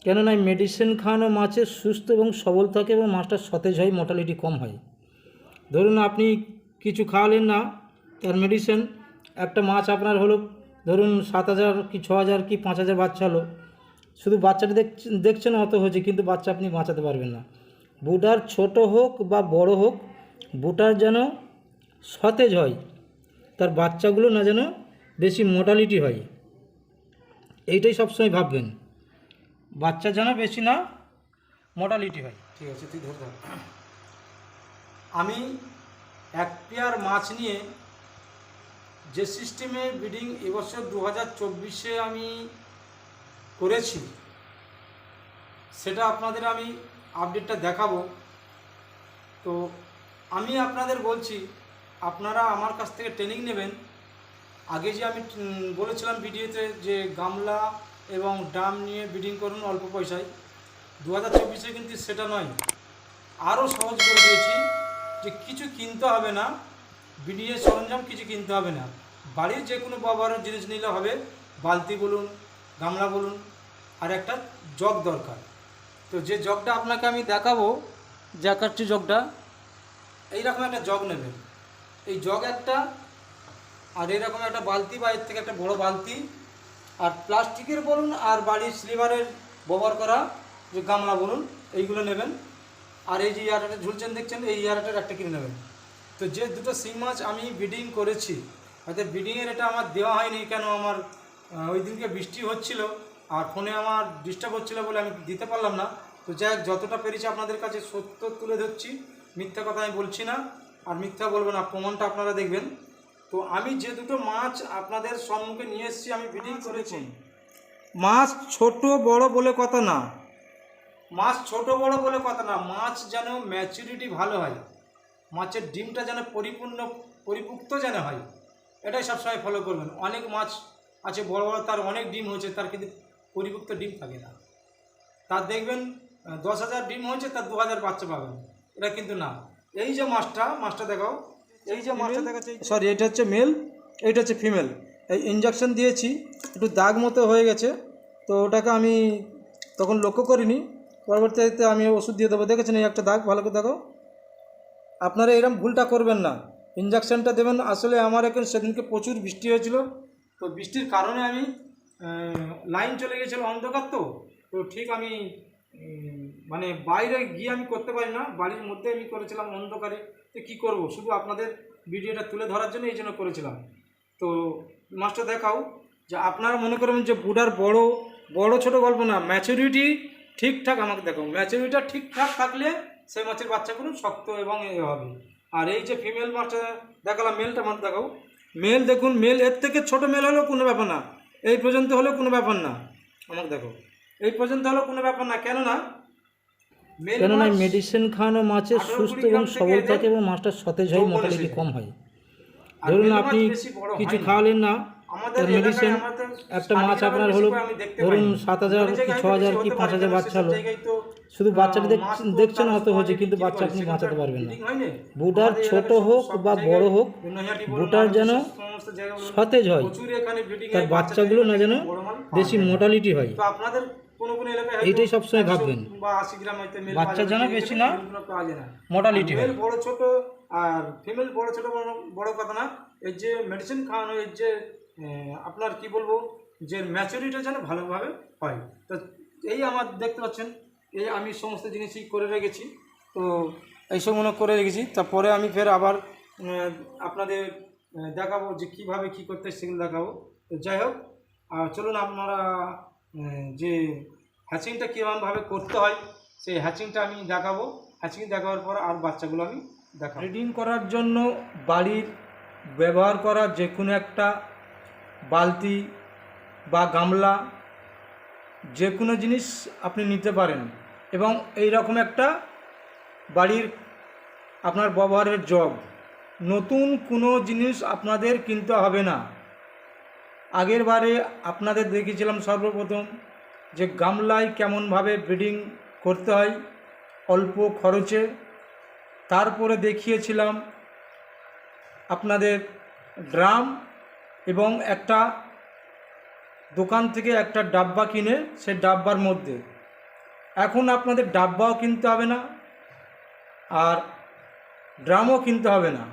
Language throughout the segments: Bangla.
কেননা মেডিসিন খাওয়ানো মাছের সুস্থ এবং সবল থাকে এবং মাছটা সতেজ হয়, মর্টালিটি কম হয়। ধরুন আপনি কিছু খাওয়ালেন না, তার মেডিসিন, একটা মাছ আপনার হলো ধরুন 7,000 কি 6,000 কি 5,000 বাচ্চা হলো, শুধু বাচ্চাটা দেখছেন অত হয়েছে, কিন্তু বাচ্চা আপনি বাঁচাতে পারবেন না। বুটার ছোট হোক বা বড় হোক, বুটার যেন সতেজ হয়, তার বাচ্চাগুলো না যেন বেশি মোর্টালিটি হয়, এইটাই সবসময় ভাববেন, বাচ্চা যেন বেশি না মোর্টালিটি হয়। ঠিক আছে, তুই ধরে থাক। আমি এক পেয়ার মাছ নিয়ে যে সিস্টেমে ব্রিডিং এবছর 2024-এ আমি করেছি, সেটা আপনাদের আমি আপডেটটা দেখাবো। তো আমি আপনাদের বলছি, আপনারা আমার কাছ থেকে ট্রেনিং নেবেন। আগে যে আমি বলেছিলাম ভিডিওতে যে গামলা এবং ড্রাম নিয়ে ব্রিডিং করুন অল্প পয়সায়, 2024-এ কিন্তু সেটা নয়, আরও সহজ করে দিয়েছি যে কিছু কিনতে হবে না, ব্রিডিংয়ের সরঞ্জাম কিছু কিনতে হবে না, বাড়ির যে কোনো ব্যবহারের জিনিস নিলে হবে। বালতি বলুন, গামলা বলুন, আর একটা জগ দরকার। তো যে জগটা আপনাকে আমি দেখাবো, দেখাচ্ছি জগটা, এইরকম একটা জগ নেবেন, এই জগ একটা, আর এরকম একটা বালতি বা এর থেকে একটা বড় বালতি, আর প্লাস্টিকের বলুন আর বাড়ির সিলিভারের ব্যবহার করা যে গামলা বলুন, এইগুলো নেবেন। আর এই যে ইয়ারটা ঝুলছেন দেখছেন, এই ইয়ারটার একটা কিনে নেবেন। তো যে দুটো শিং মাছ আমি ব্রিডিং করেছি, হয়তো ব্রিডিংয়ের এটা আমার দেওয়া হয়নি, কেন আমার ওই দিনকে বৃষ্টি হচ্ছিল আর ফোনে আমার ডিস্টার্ব হচ্ছিল বলে আমি দিতে পারলাম না। তো যাই হোক, যতটা পেরেছি আপনাদের কাছে সত্য তুলে ধরছি, মিথ্যা কথা আমি বলছি না, আর মিথ্যা বলবো না, প্রমাণটা আপনারা দেখবেন। তো আমি যে দুটো মাছ আপনাদের সম্মুখে নিয়ে এসেছি, আমি ব্রিডিং করেছি। মাছ ছোট বড় বলে কথা না, মাছ ছোট বড় বলে কথা না, মাছ যেন ম্যাচুরিটি ভালো হয়, মাছের ডিমটা যেন পরিপুক্ত যেন হয়, এটাই সবসময় ফলো করবেন। অনেক মাছ আছে বড় বড়, তার অনেক ডিম হয়েছে, তার কিন্তু পরিপুক্ত ডিম থাকে না, তার দেখবেন 10,000 ডিম হয়েছে, তার 2,000 বাচ্চা পাবেন, এটা কিন্তু না। এই যে মাছটা দেখাও, এই যে মাছটা দেখাচ্ছে, সরি এটা হচ্ছে মেল, এইটা হচ্ছে ফিমেল। এই ইঞ্জেকশন দিয়েছি, একটু দাগ মতো হয়ে গেছে, তো ওটাকে আমি তখন লক্ষ্য করিনি, পরবর্তীতে আমি ওষুধ দিয়ে দেবো। দেখেছেন এই একটা দাগ, ভালো করে দেখো। আপনারা এরকম ভুলটা করবেন না, ইঞ্জেকশনটা দেবেন। আসলে আমার এখন সেদিনকে প্রচুর বৃষ্টি হয়েছিল, তো বৃষ্টির কারণে আমি লাইন চলে গেছিলো, অন্ধকার, তো ঠিক আমি মানে বাইরে গিয়ে আমি করতে পারি না, বাড়ির মধ্যে আমি করেছিলাম অন্ধকারে। তো কী করবো, শুধু আপনাদের ভিডিওটা তুলে ধরার জন্য এই জন্য করেছিলাম। তো মাছটা দেখাও, যে আপনারা মনে করবেন যে বুড়ার বড় ছোট গল্প না, ম্যাচুরিটি ঠিকঠাক আমাকে দেখো, ম্যাচুরিটিটা ঠিকঠাক থাকলে সেই মাছের বাচ্চাগুলো শক্ত এবং এ হবে। আর এই যে ফিমেল মাছটা দেখালাম, মেলটা মাছ দেখাও। মেল দেখুন, মেল এর থেকে ছোট মেল হলেও কোনো ব্যাপার না, এই পর্যন্ত হলেও কোনো ব্যাপার না, আমাকে দেখো, এই পর্যন্ত হলেও কোনো ব্যাপার না, কেননা কেননা মেডিসিন খাওয়ানো মাছের সুস্থ এবং সবল থাকে এবং মাছটা সতেজ হয়, মর্টালিটি কম হয়। ধরুন আপনি কিছু খাওয়ালেন না, তার মেডিসিন, একটা মাছ আপনার হলো ধরুন 7,000 কি 6,000 কি 5,000 বাচ্চা হলো, শুধু বাচ্চাটা দেখছেন অত হয়েছে, কিন্তু বাচ্চা আপনি বাঁচাতে পারবেন না। বুটার ছোট হোক বা বড় হোক, বুটার যেন সতেজ হয়, তার বাচ্চাগুলো না যেন বেশি মোর্টালিটি হয়, এইটাই সবসময় ভাববেন, বাচ্চা যেন বেশি না মোর্টালিটি হয়। বড় ছোট আর ফিমেল বড় ছোট বড় কথা না, এর যে মেডিসিন খাওয়ানো, এর যে আপনার কি বলবো, যে ম্যাচুরিটা যেন ভালোভাবে হয়। তো এই আমার দেখতে পাচ্ছেন, এই আমি সমস্ত জিনিসই করে রেখেছি। তো এইসব মনে করে রেখেছি, তারপরে আমি ফের আবার আপনাদের দেখাবো যে কিভাবে কি করতে, সেগুলো দেখাবো। তো যাই হোক, চলুন আপনারা যে হ্যাচিংটা কীরকমভাবে করতে হয় সেই হ্যাচিংটা আমি দেখাবো। হ্যাচিং দেখাবার পর আর বাচ্চাগুলো আমি দেখাবো। ব্রিডিং করার জন্য বাড়ির ব্যবহার করা যে কোনো একটা বালতি বা গামলা, যে কোনো জিনিস আপনি নিতে পারেন, এবং এই রকম একটা বাড়ির আপনার ব্যবহারের জগ। নতুন কোনো জিনিস আপনাদের কিনতে হবে না। আগের বারে আপনাদের দেখিয়েছিলাম সর্বপ্রথম যে গামলায় কেমনভাবে ব্রিডিং করতে হয় অল্প খরচে, তারপরে দেখিয়েছিলাম আপনাদের ড্রাম এবং একটা দোকান থেকে একটা ডাব্বা কিনে সেই ডাব্বার মধ্যে এখন আপনাদের ডাব্বাও কিনতে হবে না, আর ড্রামও কিনতে হবে না,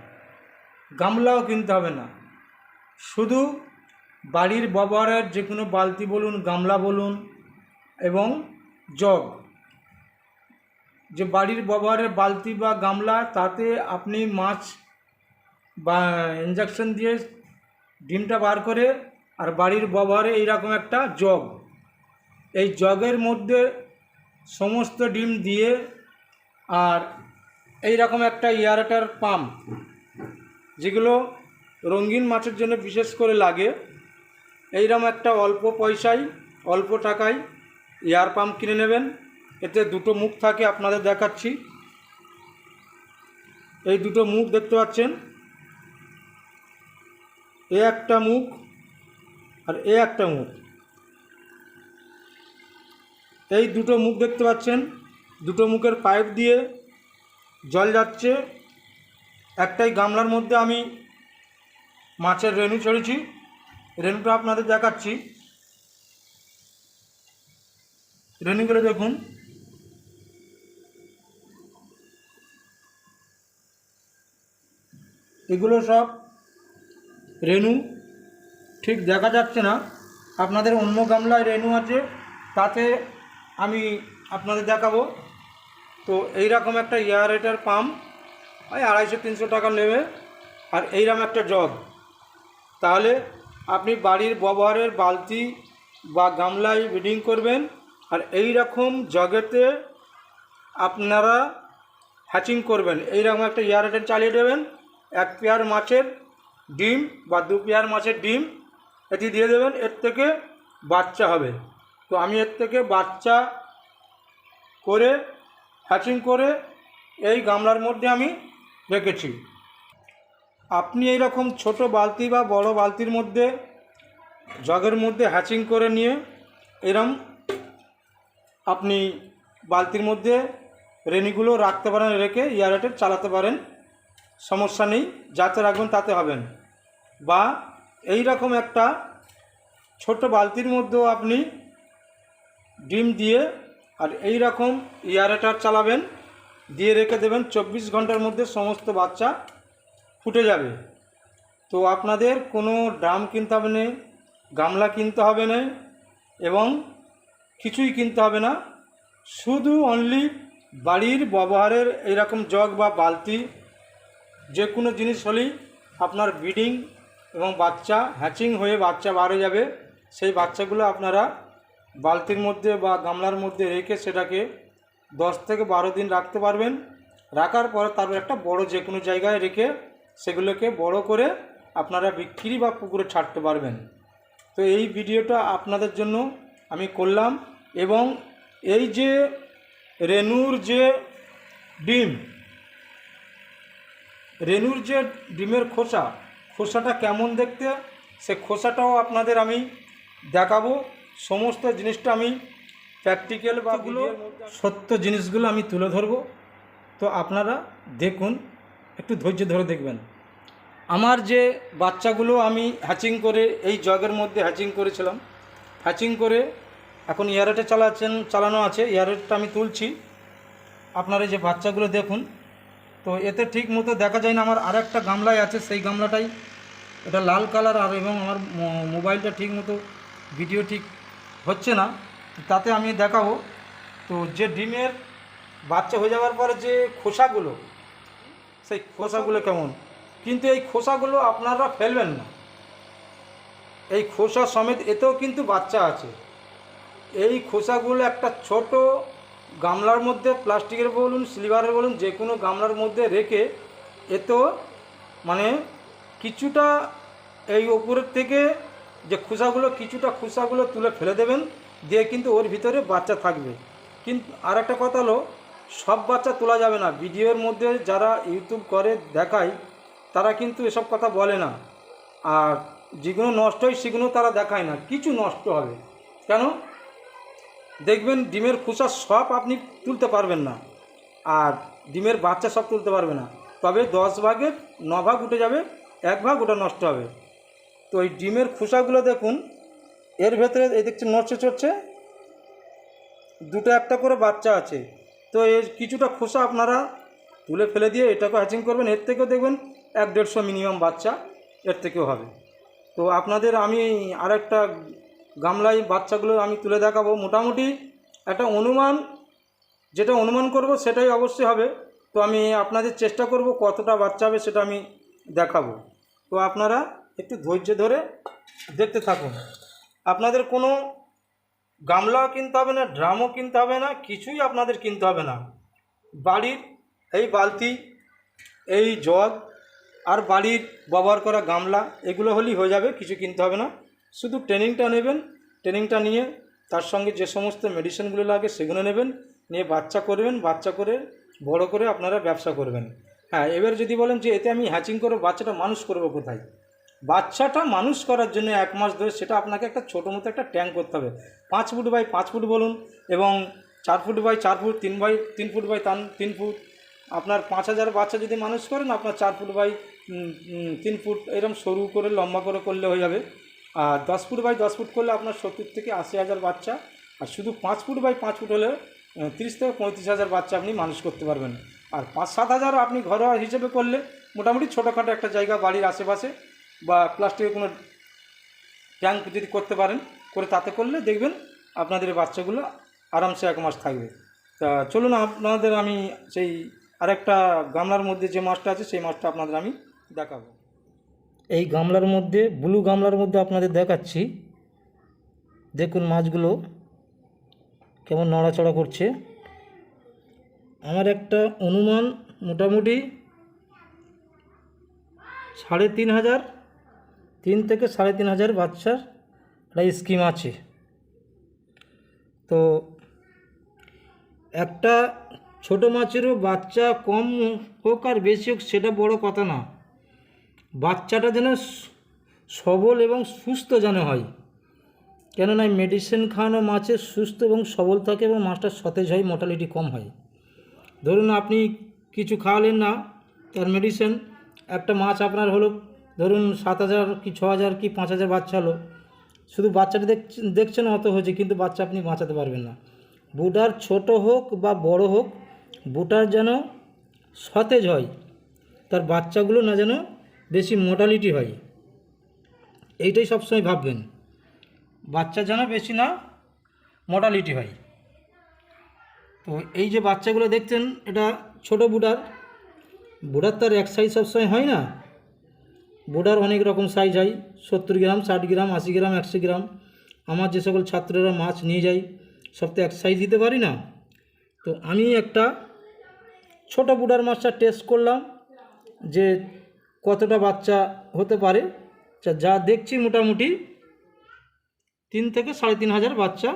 গামলাও কিনতে হবে না। শুধু বাড়ির ব্যবহারের যে কোনো বালতি বলুন, গামলা বলুন এবং জগ, যে বাড়ির ব্যবহারের বালতি বা গামলা, তাতে আপনি মাছ বা ইঞ্জেকশন দিয়ে ডিমটা বার করে, আর বাড়ির ব্যবহারে এইরকম একটা জগ, এই জগের মধ্যে সমস্ত ডিম দিয়ে, আর এই রকম একটা এয়ারটার পাম্প, যেগুলো রঙিন মাছের জন্য বিশেষ করে লাগে, এইরকম একটা অল্প পয়সায় অল্প টাকায় এয়ার পাম্প কিনে নেবেন। এতে দুটো মুখ থাকে, আপনাদের দেখাচ্ছি। এই দুটো মুখ দেখতে পাচ্ছেন, এ একটা মুখ আর এ একটা মুখ। এই দুটো মুখ দেখতে পাচ্ছেন, দুটো মুখের পাইপ দিয়ে জল যাচ্ছে। একটাই গামলার মধ্যে আমি মাছের রেণু ছড়েছি, রেণুটা আপনাদের দেখাচ্ছি। রেণুগুলো দেখুন, এগুলো সব রেণু, ঠিক দেখা যাচ্ছে না, আপনাদের অন্য গামলায় রেণু আছে, তাতে আমি আপনাদের দেখাবো। তো এইরকম একটা এয়ারেটার পাম্প ওই 250-300 টাকা নেবে, আর এইরকম একটা জগ। তাহলে আপনি বাড়ির ব্যবহারের বালতি বা গামলায় ব্রিডিং করবেন, আর এই রকম জগেতে আপনারা হ্যাচিং করবেন। এইরকম একটা এয়ারেটার চালিয়ে দেবেন, 1 পেয়ার মাছের ডিম বা 2 পেয়ার মাছের ডিম এটি দিয়ে দেবেন, এর থেকে বাচ্চা হবে। তো আমি এর থেকে বাচ্চা করে হ্যাচিং করে এই গামলার মধ্যে আমি রেখেছি। আপনি এই রকম ছোট বালতি বা বড় বালতির মধ্যে জগের মধ্যে হ্যাচিং করে নিয়ে এরম আপনি বালতির মধ্যে রেণিগুলো রাখতে পারেন, রেখে এয়ারেটার চালাতে পারেন, সমস্যা নেই। যাতে রাখবেন তাতে হবেন। বা এই রকম একটা ছোট বালতির মধ্যেও আপনি ডিম দিয়ে আর এই রকম এয়ারেটার চালাবেন, দিয়ে রেখে দেবেন, 24 ঘন্টার মধ্যে সমস্ত বাচ্চা ফুটে যাবে। তো আপনাদের কোনো ড্রাম কিনতে হবে না, গামলা কিনতে হবে না, এবং কিছুই কিনতে হবে না। শুধু অনলি বাড়ির ব্যবহারের এইরকম জগ বা বালতি, যে কোনো জিনিস হলেই আপনার ব্রিডিং এবং বাচ্চা হ্যাচিং হয়ে বাচ্চা বার হয়ে যাবে। সেই বাচ্চাগুলো আপনারা বালতির মধ্যে বা গামলার মধ্যে রেখে সেটাকে 10 থেকে 12 দিন রাখতে পারবেন। রাখার পরে তারপর একটা বড় যে কোনো জায়গায় রেখে সেগুলোকে বড় করে আপনারা বিক্রি বা পুকুরে ছাড়তে পারবেন। তো এই ভিডিওটা আপনাদের জন্য আমি করলাম। এবং এই যে রেণুর যে ডিম, রেণুর যে ডিমের খোসাটা কেমন দেখতে, সে খোসাটাও আপনাদের আমি দেখাবো। সমস্ত জিনিসটা আমি প্র্যাকটিক্যাল বাগুলো সত্য জিনিসগুলো আমি তুলে ধরবো। তো আপনারা দেখুন, একটু ধৈর্য ধরে দেখবেন। আমার যে বাচ্চাগুলো আমি হ্যাচিং করে এই জগের মধ্যে হ্যাচিং করেছিলাম, হ্যাচিং করে এখন এয়ারেটে চালানো আছে, এয়ারেটটা আমি তুলছি। আপনারা যে বাচ্চাগুলো দেখুন, তো এতে ঠিক মতো দেখা যায় না। আমার আর একটা গামলায় আছে, সেই গামলাটাই এটা লাল কালার, আর এবং আমার মোবাইলটা ঠিক মতো ভিডিও ঠিক হচ্ছে না, তাতে আমি দেখাবো। তো যে ডিমের বাচ্চা হয়ে যাওয়ার পরে যে খোসাগুলো, সেই খোসাগুলো কেমন, কিন্তু এই খোসাগুলো আপনারা ফেলবেন না। এই খোসা সমেত এতেও কিন্তু বাচ্চা আছে। এই খোসাগুলো একটা ছোট গামলার মধ্যে, প্লাস্টিকের বলুন, সিলভারের বলুন, যে কোনো গামলার মধ্যে রেখে এতেও মানে কিছুটা এই ওপরের থেকে যে খোসাগুলো তুলে ফেলে দেবেন, দিয়ে কিন্তু ওর ভিতরে বাচ্চা থাকবে। কিন্তু আর একটা কথা হলো, সব বাচ্চা তোলা যাবে না। ভিডিওর মধ্যে যারা ইউটিউব করে দেখায়, তারা কিন্তু এসব কথা বলে না। আর যেগুলো নষ্ট হয় সেগুলো তারা দেখায় না, কিছু নষ্ট হবে কেন দেখবেন। ডিমের খোসা সব আপনি তুলতে পারবেন না, আর ডিমের বাচ্চা সব তুলতে পারবে না। তবে 10 ভাগের 9 ভাগ উঠে যাবে, 1 ভাগ ওটা নষ্ট হবে। তো এই ডিমের খোসাগুলো দেখুন, এর ভেতরে এই দেখছেন নড়ছে চড়ছে, দুটো একটা করে বাচ্চা আছে। তো এর কিছুটা খোসা আপনারা তুলে ফেলে দিয়ে এটাকে হ্যাচিং করবেন। এর থেকেও দেখবেন 1-150 মিনিমাম বাচ্চা এর থেকেও হবে। তো আপনাদের আমি আরেকটা গামলায় বাচ্চাগুলো আমি তুলে দেখাবো। মোটামুটি একটা অনুমান, যেটা অনুমান করব সেটাই অবশ্যই হবে। তো আমি আপনাদের চেষ্টা করব কতটা বাচ্চা হবে সেটা আমি দেখাবো। তো আপনারা একটু ধৈর্য ধরে দেখতে থাকুন। আপনাদের কোনো গামলাও কিনতে হবে না, ড্রামও কিনতে হবে না, কিছুই আপনাদের কিনতে হবে না। বাড়ির এই বালতি, এই জগ আর বাড়ির ব্যবহার করা গামলা এগুলো হলেই হয়ে যাবে, কিছু কিনতে হবে না। শুধু ট্রেনিংটা নেবেন, ট্রেনিংটা নিয়ে তার সঙ্গে যে সমস্ত মেডিসিনগুলো লাগে সেগুলো নেবেন, নিয়ে বাচ্চা করবেন, বাচ্চা করে বড় করে আপনারা ব্যবসা করবেন। হ্যাঁ, এবার যদি বলেন যে এতে আমি হ্যাচিং করে বাচ্চাটা মানুষ করব কোথায়, বাচ্চাটা মানুষ করার জন্য 1 মাস ধরে সেটা আপনাকে একটা ছোটো মতো একটা ট্যাঙ্ক করতে হবে। 5 ফুট বাই 5 ফুট বলুন, এবং 4 foot by 4 foot, 3 by 3 foot by 3 foot. আপনার 5000 বাচ্চা যদি মানুষ করেন, আপনার 4 ফুট বাই 3 ফুট এরকম সরু করে লম্বা করে করলে হয়ে যাবে। আর 10 ফুট বাই 10 ফুট করলে আপনার 70 থেকে 80,000 বাচ্চা। আর শুধু 5 ফুট বাই 5 ফুট হলে 30 থেকে 35,000 বাচ্চা আপনি মানুষ করতে পারবেন। আর 5-7 হাজার আপনি ঘরোয়া হিসেবে করলে মোটামুটি ছোটোখাটো একটা জায়গা বাড়ির আশেপাশে বা প্লাস্টিকের কোনো ট্যাঙ্ক যদি করতে পারেন, করে তাতে করলে দেখবেন আপনাদের বাচ্চাগুলো আরামসে 1 মাস থাকবে। তা চলুন আপনাদের আমি সেই আরেকটা গামলার মধ্যে যে মাছটা আছে সেই মাছটা আপনাদের আমি দেখাবো। এই গামলার মধ্যে, ব্লু গামলার মধ্যে আপনাদের দেখাচ্ছি। দেখুন মাছগুলো কেমন নড়াচড়া করছে। আমার একটা অনুমান মোটামুটি 3,500, 3 থেকে 3,500 বাচ্চার একটা স্কিম আছে। তো একটা ছোট মাছেরও বাচ্চা কম হোক আর বেশি হোক সেটা বড় কথা না, বাচ্চাটা যেন সবল এবং সুস্থ যেন হয়। কেননা মেডিসিন খাওয়ানো মাছের সুস্থ এবং সবল থাকে এবং মাছটা সতেজ হয়, মর্টালিটি কম হয়। ধরুন আপনি কিছু খাওয়ালেন না, তার মেডিসিন, একটা মাছ আপনার হলো ধরুন 7,000 কি 6,000 কি 5,000 বাচ্চা হলো, শুধু বাচ্চাটা দেখছেন অত হয়েছে, কিন্তু বাচ্চা আপনি বাঁচাতে পারবেন না। বুটার ছোট হোক বা বড় হোক, বুটার যেন সতেজ হয়, তার বাচ্চাগুলো না যেন বেশি মর্টালিটি হয়, এইটাই সবসময় ভাববেন। বাচ্চা যেন বেশি না মর্টালিটি হয়। তো এই যে বাচ্চাগুলো দেখছেন, এটা ছোট বুটার। বুটার তার এক সাইজ সবসময় হয় না, বুটার অনেক রকম সাইজ হয়, 70 গ্রাম, 60 গ্রাম, 80 গ্রাম, 100 গ্রাম। আমার যে সকল ছাত্ররা মাছ নিয়ে যায় সব তো এক সাইজ দিতে পারি না। তো আমি একটা ছোট বুটার মাছটা টেস্ট করলাম যে কতটা বাচ্চা হতে পারে। যা দেখছি মোটামুটি 3 থেকে 3,500 বাচ্চা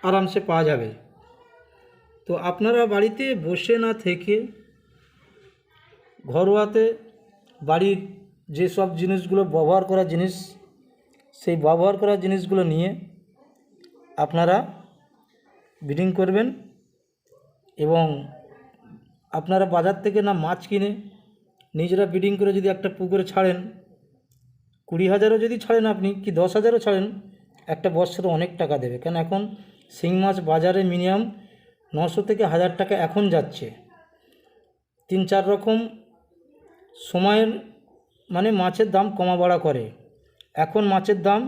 আরামসে পাওয়া যাবে। তো আপনারা বাড়িতে বসে না থেকে ঘরোয়াতে বাড়ির যেসব জিনিসগুলো ব্যবহার করা জিনিস, সেই ব্যবহার করা জিনিসগুলো নিয়ে আপনারা ব্রিডিং করবেন। এবং আপনারা বাজার থেকে না মাছ কিনে নিজেরা ব্রিডিং করে যদি একটা পুকুরে ছাড়েন, 20,000ও যদি ছাড়েন আপনি, কি 10,000ও ছাড়েন, একটা বছরে অনেক টাকা দেবে। কেন এখন শিং মাছ বাজারে মিনিমাম 900 থেকে 1,000 টাকা এখন যাচ্ছে। 3-4 রকম সময়ের মানে মাছের দাম কমা বাড়া করে। এখন মাছের দাম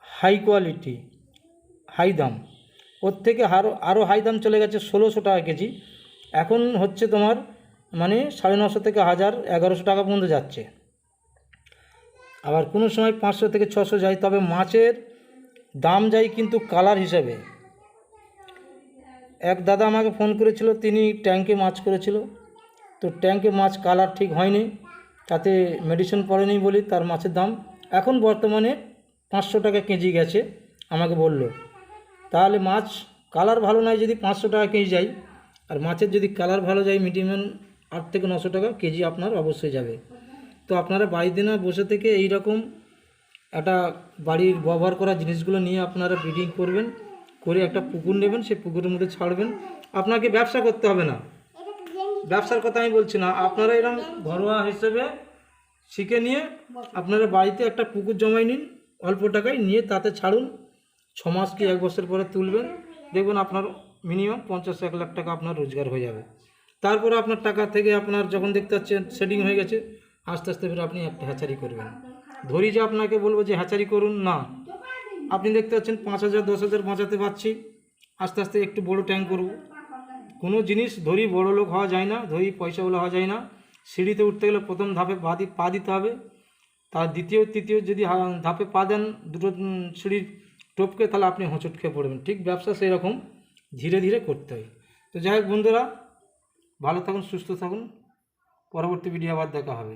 হাই কোয়ালিটি, হাই দাম, ওর থেকে আরও হাই দাম চলে গেছে 1,600 টাকা কেজি। এখন হচ্ছে তোমার মানে 950 থেকে 1,000, 1,100 টাকা পর্যন্ত যাচ্ছে। আবার কোনো সময় 500 থেকে 600 যায়। তবে মাছের দাম যায় কিন্তু কালার হিসেবে। এক দাদা আমাকে ফোন করেছিল, তিনি ট্যাঙ্কে মাছ করেছিল। তো ট্যাঙ্কে মাছ কালার ঠিক হয়নি, তাতে মেডিসিন পড়েনি বলে তার মাছের দাম এখন বর্তমানে 500 টাকা কেজি গেছে আমাকে বলল। তাহলে মাছ কালার ভালো নয় যদি 500 টাকা কেজি যায়, আর মাছের যদি কালার ভালো যায় মিনিমাম 8 থেকে 900 টাকা কেজি আপনার অবশ্যই যাবে। তো আপনারা বাড়িতে না বসে থেকে এই রকম একটা বাড়ির ব্যবহার করা জিনিসগুলো নিয়ে আপনারা ব্রিডিং করবেন, করে একটা পুকুর নেবেন, সেই পুকুরের মধ্যে ছাড়বেন। আপনাকে ব্যবসা করতে হবে না, ব্যবসার কথা আমি বলছি না, আপনারা এরকম ঘরোয়া হিসেবে শিখে নিয়ে আপনারা বাড়িতে একটা পুকুর জমাই নিন, অল্প টাকায় নিয়ে তাতে ছাড়ুন। 6 মাস কি 1 বছর পরে তুলবেন, দেখবেন আপনার মিনিমাম 50-1 লাখ টাকা আপনার রোজগার হয়ে যাবে। তারপরে আপনার টাকা থেকে আপনার যখন দেখতে পাচ্ছেন সেটিং হয়ে গেছে, আস্তে আস্তে ফের আপনি একটা হ্যাচারি করবেন। ধরি যে আপনাকে বলবো যে হ্যাচারি করুন, না, আপনি দেখতে পাচ্ছেন 5,000 10,000 বাঁচাতে পারছি, আস্তে আস্তে একটু বড় ট্যাঙ্ক করব। কোনো জিনিস ধরি বড় লোক হওয়া যায় না, ধরি পয়সাওয়ালা হওয়া যায় না। সিঁড়িতে উঠতে গেলে প্রথম ধাপে পা দিতে হবে, তার দ্বিতীয় তৃতীয় যদি ধাপে পা দেন দুটো সিঁড়ির টপকে, তাহলে আপনি হোঁচট খেয়ে পড়বেন। ঠিক ব্যবসা সেই রকম ধীরে ধীরে করতে হয়। তো যাই হোক বন্ধুরা, ভালো থাকুন, সুস্থ থাকুন, পরবর্তী ভিডিও আবার দেখা হবে।